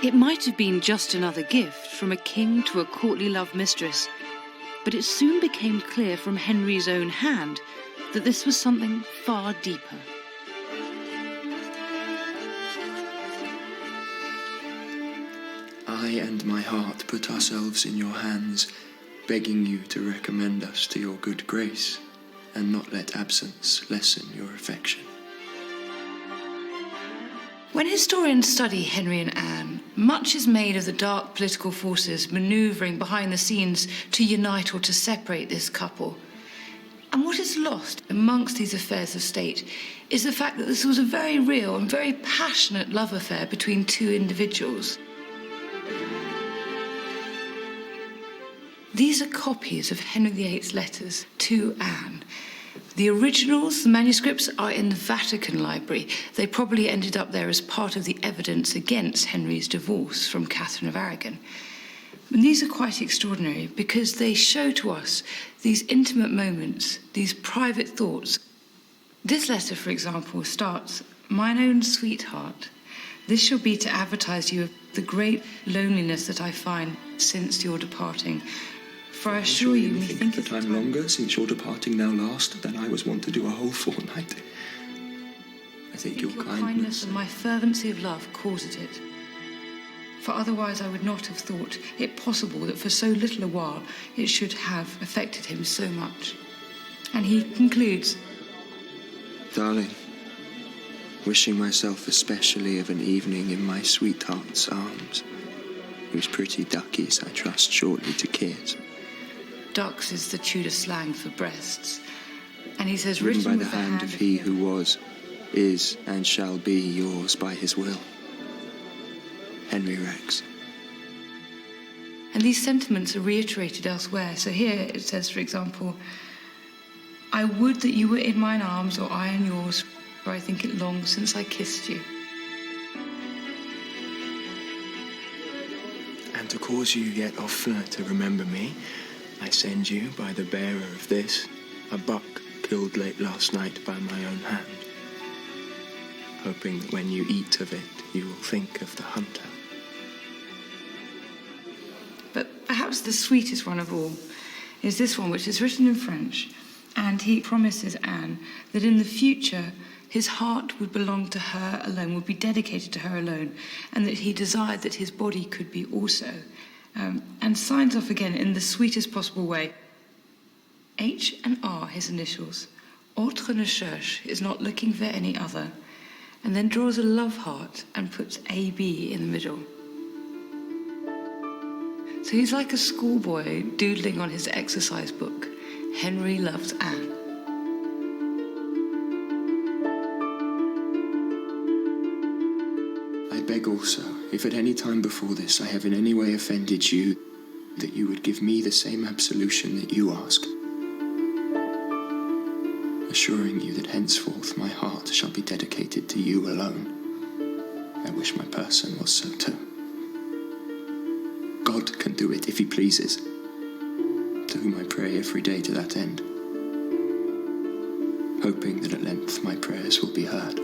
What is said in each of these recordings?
It might have been just another gift from a king to a courtly love mistress, but it soon became clear from Henry's own hand that this was something far deeper. I and my heart put ourselves in your hands, begging you to recommend us to your good grace, and not let absence lessen your affection. When historians study Henry and Anne, much is made of the dark political forces manoeuvring behind the scenes to unite or to separate this couple. And what is lost amongst these affairs of state is the fact that this was a very real and very passionate love affair between two individuals. These are copies of Henry VIII's letters to Anne. The originals, the manuscripts, are in the Vatican Library. They probably ended up there as part of the evidence against Henry's divorce from Catherine of Aragon. And these are quite extraordinary because they show to us these intimate moments, these private thoughts. This letter, for example, starts, "Mine own sweetheart, this shall be to advertise you of the great loneliness that I find since your departing. For I assure you, think the time longer since your departing now last than I was wont to do a whole fortnight. I think your kindness and my fervency of love caused it. For otherwise I would not have thought it possible that for so little a while it should have affected him so much." And he concludes, Darling, wishing myself especially of an evening in my sweetheart's arms, whose pretty duckies I trust shortly to kiss. Ducks is the Tudor slang for breasts. And he says, written by the hand of he who was, is, and shall be yours by his will. Henry Rex. And these sentiments are reiterated elsewhere. So here it says, for example, "I would that you were in mine arms, or I in yours, for I think it long since I kissed you." And to cause you yet oftener to remember me, I send you, by the bearer of this, a buck killed late last night by my own hand, hoping that when you eat of it, you will think of the hunter. But perhaps the sweetest one of all is this one, which is written in French, and he promises Anne that in the future his heart would belong to her alone, would be dedicated to her alone, and that he desired that his body could be also. And signs off again in the sweetest possible way. H and R, his initials. Autre ne cherche is not looking for any other. And then draws a love heart and puts AB in the middle. So he's like a schoolboy doodling on his exercise book. Henry loves Anne. I beg also, if at any time before this I have in any way offended you, that you would give me the same absolution that you ask, assuring you that henceforth my heart shall be dedicated to you alone. I wish my person was so too. God can do it if he pleases, to whom I pray every day to that end, hoping that at length my prayers will be heard.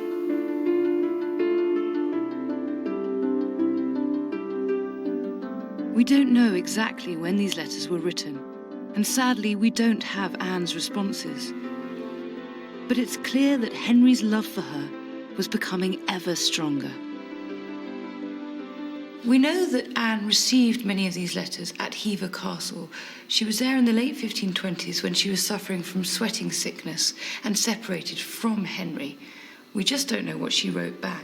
We don't know exactly when these letters were written, and sadly we don't have Anne's responses. But it's clear that Henry's love for her was becoming ever stronger. We know that Anne received many of these letters at Hever Castle. She was there in the late 1520s when she was suffering from sweating sickness and separated from Henry. We just don't know what she wrote back.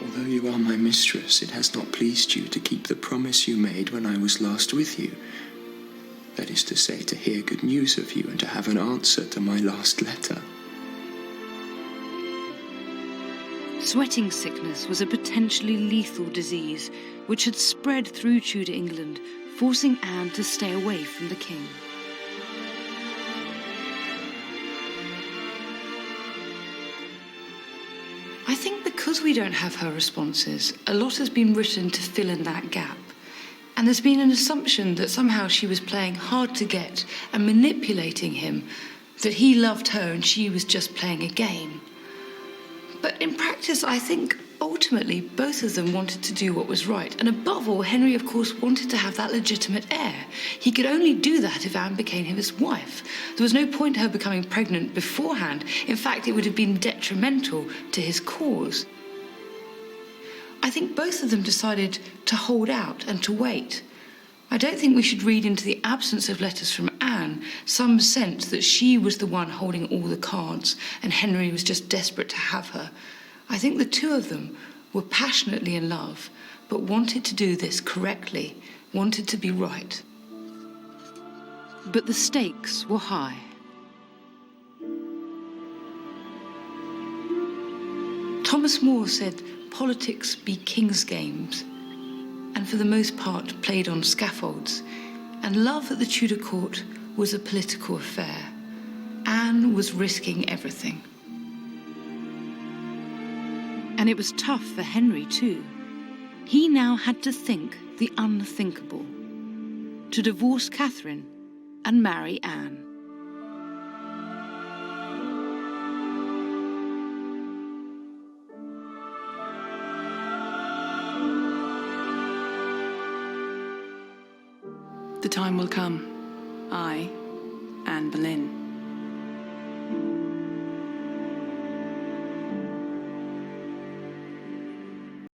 Although you are my mistress, it has not pleased you to keep the promise you made when I was last with you. That is to say, to hear good news of you and to have an answer to my last letter. Sweating sickness was a potentially lethal disease which had spread through Tudor England, forcing Anne to stay away from the king. I think because we don't have her responses, a lot has been written to fill in that gap. And there's been an assumption that somehow she was playing hard to get and manipulating him that he loved her and she was just playing a game. But in practice, I think ultimately both of them wanted to do what was right. And above all, Henry, of course, wanted to have that legitimate heir. He could only do that if Anne became his wife. There was no point her becoming pregnant beforehand. In fact, it would have been detrimental to his cause. I think both of them decided to hold out and to wait. I don't think we should read into the absence of letters from Anne some sense that she was the one holding all the cards and Henry was just desperate to have her. I think the two of them were passionately in love, but wanted to do this correctly, wanted to be right. But the stakes were high. Thomas More said politics be king's games, and for the most part played on scaffolds, and love at the Tudor court was a political affair. Anne was risking everything. And it was tough for Henry too. He now had to think the unthinkable, to divorce Catherine and marry Anne. The time will come. I, Anne Boleyn,